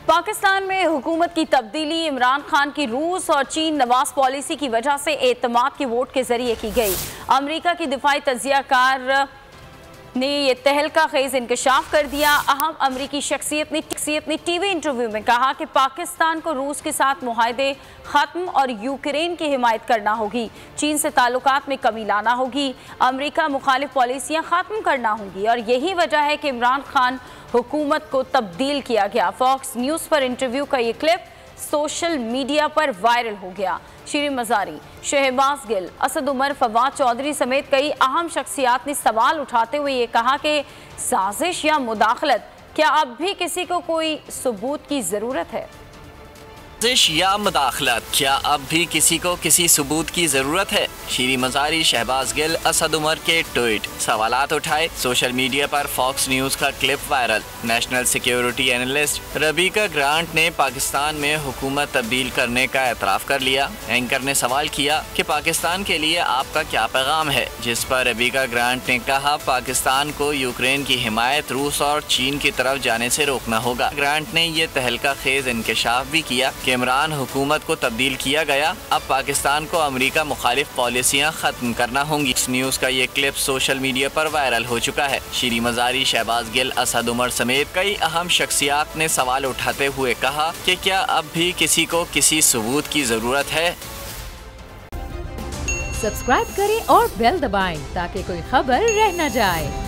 पाकिस्तान में हुकूमत की तब्दीली इमरान खान की रूस और चीन नवाज पॉलिसी की वजह से एतमाद के वोट के जरिए की गई। अमरीका की दिफाई तजियाकार ने यह तहलका खेज इंकशाफ कर दिया। अहम अमरीकी शख्सियत ने टीवी इंटरव्यू में कहा कि पाकिस्तान को रूस के साथ मुआहदे ख़त्म और यूक्रेन की हिमायत करना होगी, चीन से ताल्लुकात में कमी लाना होगी, अमरीका मुखालिफ पॉलिसियाँ ख़त्म करना होंगी और यही वजह है कि इमरान खान हुकूमत को तब्दील किया गया। फॉक्स न्यूज़ पर इंटरव्यू का ये क्लिप सोशल मीडिया पर वायरल हो गया। शीरी मज़ारी, शहबाज गिल, असद उमर, फवाद चौधरी समेत कई अहम शख्सियात ने सवाल उठाते हुए ये कहा कि साजिश या मुदाखलत, क्या अब भी किसी को कोई सबूत की ज़रूरत है? साजिश या मुदाखलत, क्या अब भी किसी को किसी सबूत की जरूरत है? शीरी मज़ारी, शहबाज गिल, असद उमर के ट्वीट, सवालात उठाए। सोशल मीडिया पर फॉक्स न्यूज़ का clip viral. National security analyst Rebecca Grant ने पाकिस्तान में हुकूमत तब्दील करने का एतराफ़ कर लिया। एंकर ने सवाल किया कि पाकिस्तान के लिए आपका क्या पैगाम है, जिस पर रबीका ग्रांट ने कहा पाकिस्तान को यूक्रेन की हिमायत रूस और चीन की तरफ जाने से रोकना होगा। ग्रांट ने यह तहलका खेज इंकशाफ भी किया कि इमरान हुकूमत को तब्दील किया गया, अब पाकिस्तान को अमरीका मुखालिफ पॉलिसियाँ खत्म करना होंगी। इस न्यूज़ का ये क्लिप सोशल मीडिया पर वायरल हो चुका है। शीरी मज़ारी, शहबाज गिल, असद उमर समेत कई अहम शख्सियात ने सवाल उठाते हुए कहा कि क्या अब भी किसी को किसी सबूत की जरूरत है? सब्सक्राइब करें और बेल दबाएं ताकि कोई खबर रह न जाए।